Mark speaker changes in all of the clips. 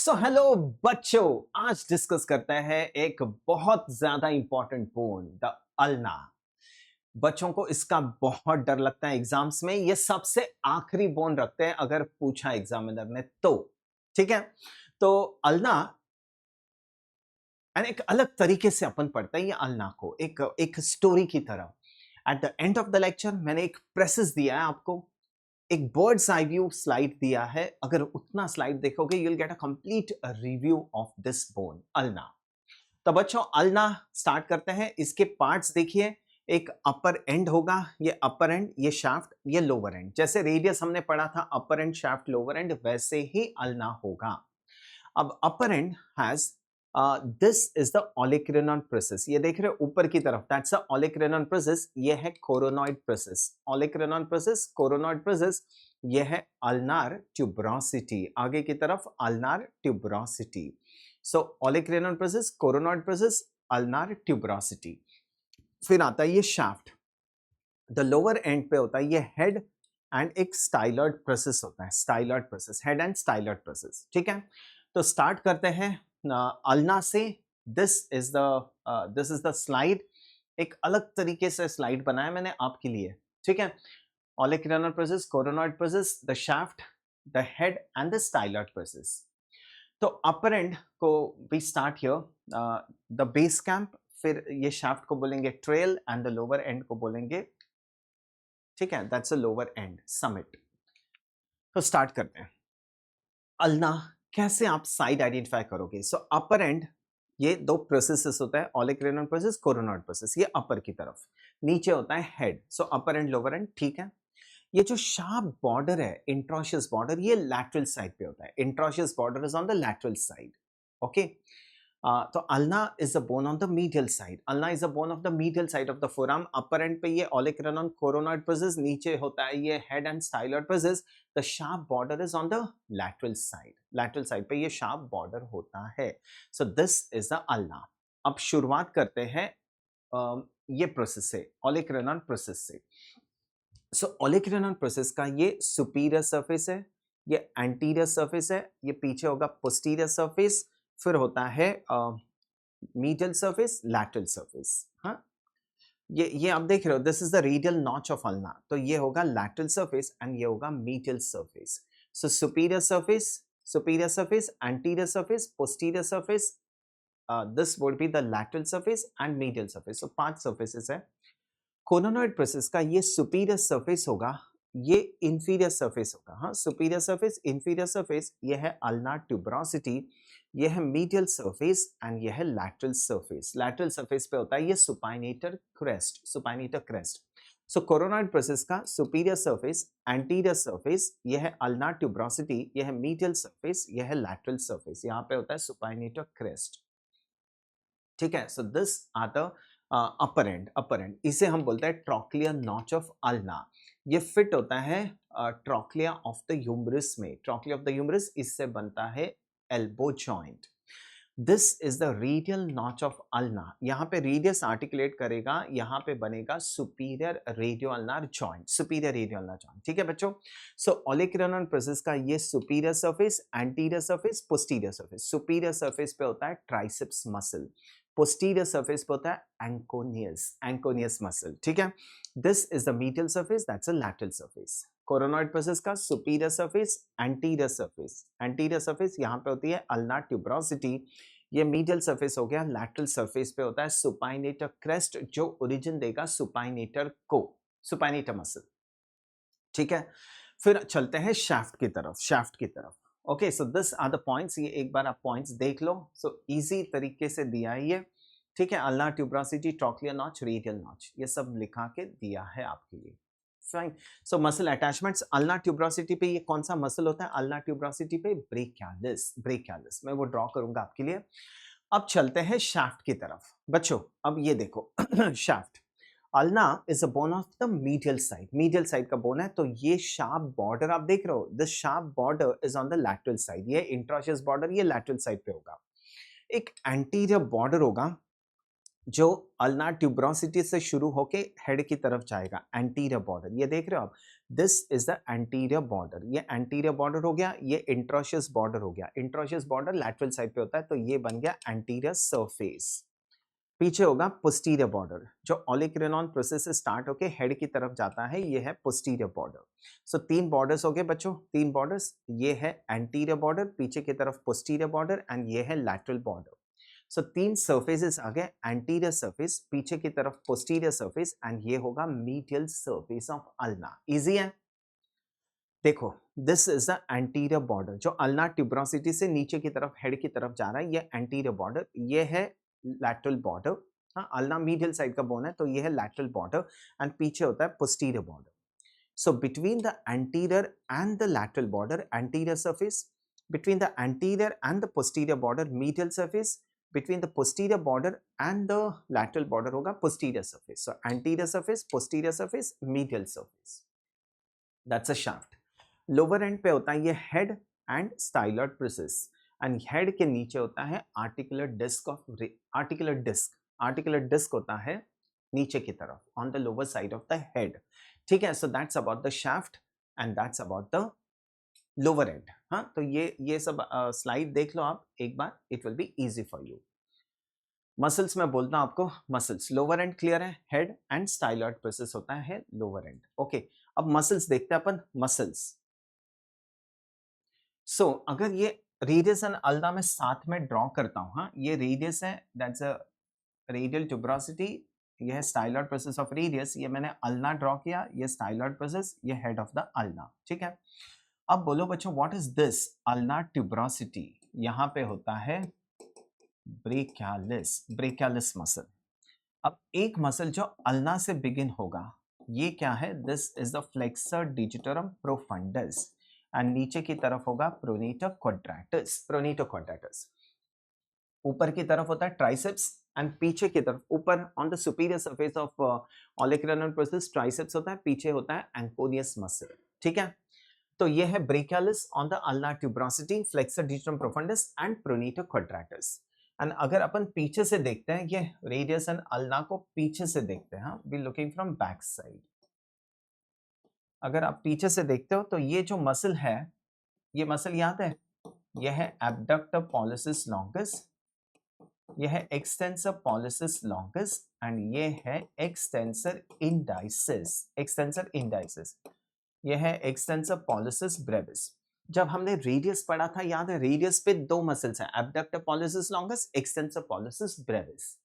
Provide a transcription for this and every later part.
Speaker 1: So hello बच्चों, आज discuss करते हैं एक बहुत ज्यादा इंपॉर्टेंट बोन, द अल्ना। बच्चों को इसका बहुत डर लगता है एग्जाम्स में। ये सबसे आखिरी बोन रखते हैं अगर पूछा एग्जामिनर ने तो। ठीक है, तो अल्ना एंड एक अलग तरीके से अपन पढ़ते हैं ये अल्ना को, एक एक स्टोरी की तरह। At the end of the lecture मैंने एक प्रेसेस दिया है आपको, एक बर्ड्स आई व्यू स्लाइड दिया है। अगर उतना स्लाइड देखोगे you will get a complete review of this bone ulna. तो बच्चों अल्ना स्टार्ट करते हैं। इसके पार्ट्स देखिए, एक अपर एंड होगा, ये अपर एंड, ये शाफ्ट, ये लोअर एंड। जैसे रेडियस हमने पढ़ा था upper end shaft lower end, वैसे ही अल्ना होगा। अब upper end has this is the olecranon process. ये देख रहे हो ऊपर की तरफ, दैट्स अ ओलेक्रेनॉन प्रोसेस। ये है coronoid process, olecranon process, coronoid process. ये है अल्नार ट्यूबरोसिटी, आगे की तरफ ulnar tuberosity. So olecranon process, coronoid process, ulnar tuberosity. फिर आता है ये शाफ्ट, द लोअर एंड पे होता है ये हेड एंड एक स्टाइलर्ड प्रोसेस होता है, स्टाइलर्ड प्रोसेस, हेड एंड स्टाइलर्ड प्रोसेस। ठीक है, तो स्टार्ट करते हैं अल्ना से। This is the slide. एक अलग तरीके से स्लाइड बनाया मैंने आपके लिए। ठीक है, olecranon process, coronoid process, the shaft, the head and the styloid process. तो अपर एंड को we start here the base camp, फिर ये शाफ्ट को बोलेंगे trail end the lower end को बोलेंगे, ठीक है, that's a lower end summit. तो स्टार्ट करते हैं। अल्ना कैसे आप साइड आइडेंटिफाई करोगे? सो अपर एंड, ये दो प्रोसेसेस होता है, ओलेक्रेनॉन प्रोसेस, कोरोनॉइड प्रोसेस, ये अपर की तरफ। नीचे होता है head, so upper end lower end. ठीक है, ये जो शार्प बॉर्डर है, इंट्रोशियस बॉर्डर, ये लैटरल साइड पे होता है। Interosseous border is on the lateral side. Okay, तो ulna is a bone on the medial side. Ulna is a bone of the medial side of the forearm. Upper end पे ये olecranon coronoid process, नीचे होता है ये head and styloid process. The sharp border is on the lateral side, lateral side पे ये sharp border होता है। So this is the ulna. अब शुरुआत करते हैं ये प्रोसेस से, ओलेक्रेनॉन प्रोसेस से। सो ओलेक्रेनॉन प्रोसेस का ये सुपीरियर सरफेस है, ये एंटीरियर सरफेस है, ये पीछे होगा पोस्टीरियर सरफेस, फिर होता है मीडियल सरफेस, लैटरल सरफेस। हाँ, ये आप देख रहे हो, this is the radial notch of ulna. तो ये होगा लैटरल सरफेस एंड ये होगा medial surface. So superior surface, superior surface, anterior surface, posterior surface, this would be the lateral surface and medial surface. So 5 surfaces है। कोनोनॉइड process का ये superior surface होगा, ये इंफीरियर सरफेस होगा। हाँ, सुपीरियर सरफेस, इंफीरियर सरफेस, ये है ulnar tuberosity, ये है मीडियल सरफेस एंड ये है लैटरल सरफेस। लैटरल सरफेस पे होता है ये सुपाइनेटर क्रेस्ट, सुपाइनेटर क्रेस्ट। सो कोरोनॉइड प्रोसेस का सुपीरियर सरफेस, एंटीरियर सरफेस, ये है अल्नार ट्यूबरोसिटी, ये है मीडियल सरफेस, ये है लैटरल सरफेस। यहाँ पे होता है सुपाइनेटर क्रेस्ट। ठीक है, so this are the upper end, upper end इसे हम बोलते हैं ट्रॉक्लियर नॉच ऑफ अल्ना। ये फिट होता है ट्रॉक्लिया ऑफ द ह्यूमरस में। ट्रॉक्लिया ऑफ द ह्यूमरस, इससे बनता है elbow joint. This is the radial notch of ulna. यहाँ पे रेडियस आर्टिकुलेट करेगा, यहाँ पे बनेगा superior radio ulnar joint, superior radio ulnar joint. ठीक है बच्चों, सो ओलेक्रेनॉन प्रोसेस का ये superior surface, anterior surface, posterior surface. Superior surface पे होता है ट्राइसेप्स मसल, पोस्टीरियर सरफेस पे होता है एंकोनियस, एंकोनियस मसल। ठीक है, this is the medial surface, that's a lateral surface. Coronoid process का superior surface, anterior surface, anterior surface यहाँ पे होती है अल्नार ट्यूबरोसिटी। ये मीडियल सरफेस हो गया, लैटरल सरफेस पे होता है सुपाइनेटर क्रेस्ट, जो ओरिजिन देगा सुपाइनेटर को, सुपाइनेटर मसल। ठीक है, फिर चलते हैं शाफ्ट की तरफ, शाफ्ट की तरफ। Okay, so this are the points. ये एक बार आप पॉइंट्स देख लो। सो इजी तरीके से दिया है ये। ठीक है, ulnar tuberosity, trochlear notch, radial notch, ये सब लिखा के दिया है आपके लिए। फाइन। सो मसल अटैचमेंट्स, अल्नार ट्यूबरोसिटी पे ये कौन सा मसल होता है? अल्नार ट्यूबरोसिटी पे ब्रेकियालिस, ब्रेकियालिस मैं वो ड्रॉ करूंगा आपके लिए। अब चलते हैं शाफ्ट की तरफ। बच्चों अब ये देखो shaft, ulna is a bone of the medial side, medial side का बोन है। तो ये शार्प बॉर्डर आप देख रहे हो, this sharp border is on the lateral side. ये इंट्रोशियस बॉर्डर, ये लैटरल साइड पे होगा। एक एंटीरियर बॉर्डर होगा जो अल्नार ट्यूबरोसिटी से शुरू होके हेड की तरफ जाएगा, एंटीरियर बॉर्डर, ये देख रहे हो आप, this is the anterior border, ये एंटीरियर बॉर्डर हो गया, ये इंट्रोशियस बॉर्डर हो गया, इंट्रोशियस बॉर्डर लैटरल साइड पे होता है, तो ये बन गया एंटीरियर सरफेस। पीछे होगा पोस्टीरियर बॉर्डर, जो ओलिक्रेनॉन प्रोसेस से स्टार्ट होके हेड की तरफ जाता है, ये है पोस्टीरियर बॉर्डर। सो तीन बॉर्डर्स हो गए बच्चों, तीन बॉर्डर्स, ये है एंटीरियर बॉर्डर, पीछे की तरफ पोस्टीरियर बॉर्डर, एंड ये है लैटरल बॉर्डर। सो तीन सर्फेसेस आ गए, एंटीरियर सरफेस, पीछे की तरफ पोस्टीरियर सरफेस, एंड ये होगा medial surface of ulna. Easy है। देखो, this is the anterior border, जो अल्ना ट्यूबरोसिटी से नीचे की तरफ हेड की तरफ जा रहा है, ये एंटीरियर बॉर्डर, ये है लैटरल बॉर्डर। हाँ, अल्ना मीडियल साइड का बोन है, तो ये है लैटरल बॉर्डर, एंड पीछे होता है posterior border. So between the anterior and the lateral border, anterior surface, between the anterior and the posterior border, medial surface, between the posterior border and the lateral border होगा posterior surface. So anterior surface, posterior surface, medial surface. That's a shaft. Lower end पे होता है ये head and styloid process. And head के नीचे होता है articular disc of articular disc. Articular disc होता है नीचे की तरफ on the lower side of the head. ठीक है, so that's about the shaft and that's about the lower end. हाँ, तो ये सब स्लाइड देख लो आप एक बार, it will be easy for you. Muscles में बोलता हूं आपको, मसल्स लोअर एंड क्लियर है, हेड एंड स्टाइलॉइड प्रोसेस होता है लोअर एंड। ओके, अब मसल्स देखते हैं अपन, मसल्स। सो अगर ये रेडियस एंड अल्ना में साथ में ड्रॉ करता हूं, हाँ, ये रेडियस है, दैट्स अ रेडियल ट्यूबरोसिटी, ये है स्टाइलॉइड प्रोसेस ऑफ रेडियस, ये मैंने अल्ना ड्रॉ किया, ये स्टाइलॉइड प्रोसेस, ये हेड ऑफ द अल्ना। ठीक है, अब बोलो बच्चों, what is this ulna tuberosity? यहां पे होता है ब्रेकियालिस मसल। अब एक मसल जो अल्ना से बिगिन होगा, ये क्या है? This is the flexor digitorum profundus, and नीचे की तरफ होगा प्रोनेटर क्वाड्रेटस। प्रोनेटर क्वाड्रेटस ऊपर की तरफ होता है ट्राइसेप्स, एंड पीछे की तरफ ऊपर on the superior surface of olecranal process triceps होता है, पीछे होता है एंकोनियस मसल। ठीक है, तो ये है brachialis on the ulna tuberosity, flexor digitorum profundus and pronator quadratus. And अगर अपन पीछे से देखते हैं, ये रेडियस एंड अल्ना को पीछे से देखते हैं, be looking from back side. अगर आप पीछे से देखते हो तो ये जो मसल है, ये मसल याद है, यह है एब्डक्टर पॉलिसिस लॉन्गस, यह है एक्सटेंसर पॉलिसिस लॉन्गस, एंड ये है एक्सटेंसर इंडाइसिस। एक्सटेंसर इंडाइसिस, यह है एक्सटेंसर पॉलिसिस ब्रेविस। जब हमने रेडियस पढ़ा था, याद है, रेडियस पे दो मसल्स हैं, abductor pollicis longus, extensor pollicis brevis.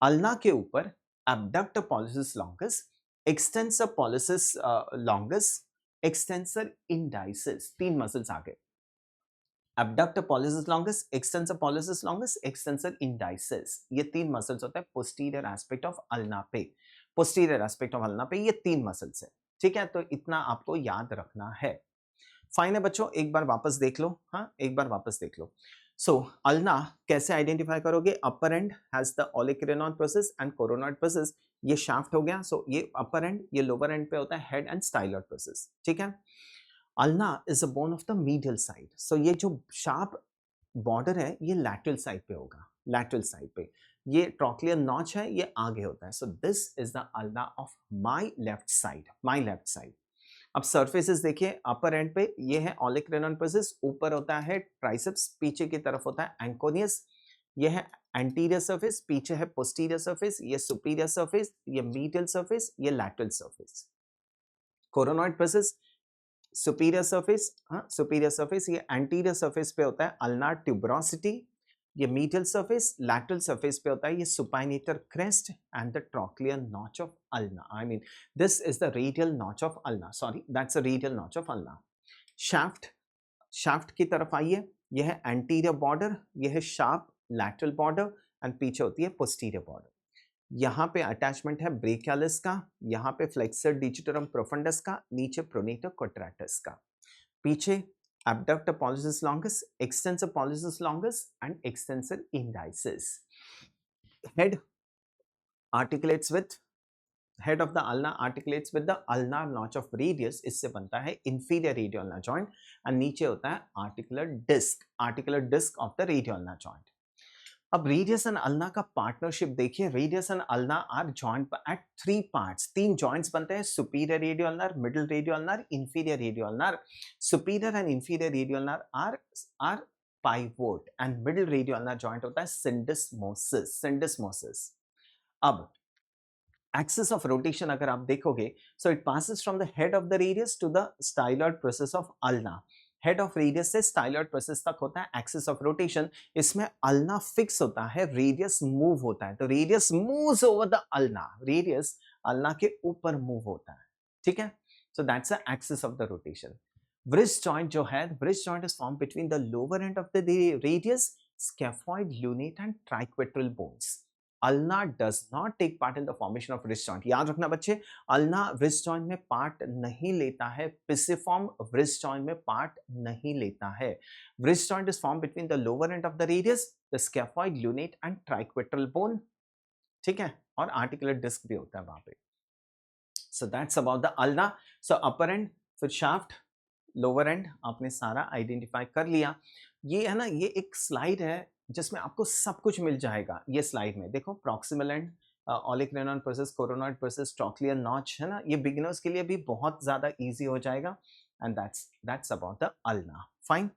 Speaker 1: Ulna के ऊपर abductor pollicis longus, extensor pollicis longus, extensor indicis, तीन मसल्स आ गए। Abductor pollicis longus, extensor pollicis longus, extensor indicis, ये तीन मसल्स होते हैं पोस्टीरियर एस्पेक्ट ऑफ अल्ना पे। पोस्टीरियर एस्पेक्ट ऑफ अल्ना पे ये तीन मसल्स है। ठीक है, तो इतना आपको याद रखना है। फाइन है बच्चों, एक बार वापस देख लो। हाँ, एक बार वापस देख लो। सो अल्ना कैसे आइडेंटिफाई करोगे? Upper end has the olecranon process and coronoid process, ये शाफ्ट हो गया। सो ये अपर एंड, ये लोअर एंड पे होता है हेड एंड स्टाइलॉइड प्रोसेस। ठीक है, ulna is a bone of the medial side. So ये जो शार्प बॉर्डर है, ये लैटरल साइड पे होगा, लैटरल साइड पे। ये ट्रॉक्लियर नॉच है, ये आगे होता है। So this is the ulna of my left side, my left side. अब सरफेसेस देखिए, अपर एंड पे ये है ओलिक्रेनॉन प्रोसेस, ऊपर होता है ट्राइसेप्स, पीछे की तरफ होता है एंकोनियस, ये है एंटीरियर सरफेस, पीछे है पोस्टीरियर सरफेस, ये सुपीरियर सरफेस, ये मीडियल सरफेस, ये lateral surface. Coronoid process superior surface, हाँ, सुपीरियर सरफेस, ये एंटीरियर सरफेस पे होता है अल्नार ट्यूबरोसिटी, ये मीडियल सरफेस, लैटरल सरफेस पे होता है ये supinator crest and the trochlear notch of ulna. I mean this is the radial notch of ulna, sorry that's a radial notch of ulna. Shaft, shaft की तरफ आइए, यह है एंटीरियर बॉर्डर, यह है शार्प लैटरल बॉर्डर, एंड पीछे होती है पोस्टीरियर बॉर्डर। यहाँ पे अटैचमेंट है ब्रेकियालिस का, यहाँ पे फ्लेक्सर डिजिटरम प्रोफंडस का, नीचे प्रोनेटर क्वाड्रेटस का, पीछे abductor pollicis longus, extensor pollicis longus, and extensor indicis. Head articulates with, head of the ulna articulates with the ulnar notch of radius, इससे बनता है inferior radial ulnar joint, and नीचे होता है articular disc of the radial ulnar joint. अब radius and ulna का partnership देखिए, radius and ulna are joint at three parts, तीन जॉइंट्स बनते हैं, superior radio ulnar, middle radio ulnar, inferior radio ulnar. Superior and inferior radio ulnar are pivot and middle radio ulnar joint होता है सिंडिस्मोसिस। अब axis of rotation अगर आप देखोगे, so it passes from the head of the radius to the styloid process of ulna. Head of radius से styloid process तक होता है एक्सिस ऑफ रोटेशन। इसमें अल्ना फिक्स होता है, रेडियस मूव होता है, तो radius moves over the ulna, radius ulna के ऊपर मूव होता है, ठीक है। So that's the axis of the rotation. wrist joint जो है, wrist joint is formed between the lower end of the radius, scaphoid, lunate and triquetral bones. Ulna does not take part in the formation of wrist joint। याद रखना बच्चे, ulna wrist joint में part नहीं लेता है, pisiform wrist joint में part नहीं लेता है। wrist joint is formed between the lower end of the radius, the scaphoid, lunate and triquetral bone, ठीक है, और आर्टिकुलर डिस्क भी होता है वहां पे। So that's about the ulna. So upper and, फिर शाफ्ट, लोअर एंड आपने सारा आइडेंटिफाई कर लिया। ये है ना, ये एक स्लाइड है जिसमें आपको सब कुछ मिल जाएगा। ये स्लाइड में देखो, proximal and, oleic process, coronoid process, trochlear notch, है ना, ये बिगिनर्स के लिए भी बहुत ज्यादा इजी हो जाएगा। And that's about the ulna. Fine,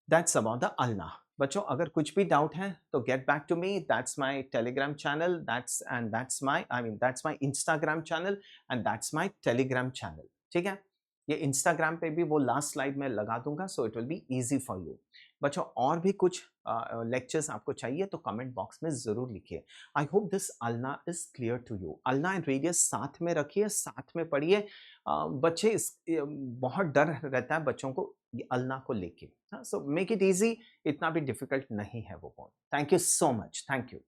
Speaker 1: that's about the ulna. बच्चों अगर कुछ भी डाउट है तो get back to me, that's my Telegram channel, that's my Instagram channel and that's my Telegram channel, ठीक है। ये इंस्टाग्राम पे भी वो लास्ट स्लाइड में लगा दूंगा, so it will be easy for you. बच्चों और भी कुछ लेक्चर्स आपको चाहिए तो कमेंट बॉक्स में जरूर लिखिए। I hope this ulna is clear to you. Ulna and radius साथ में रखिए, साथ में पढ़िए। बच्चे बहुत डर रहता है बच्चों को ये अल्ना को लेके, सो मेक इट इजी, इतना भी डिफिकल्ट नहीं है वो point. Thank you so much, thank you.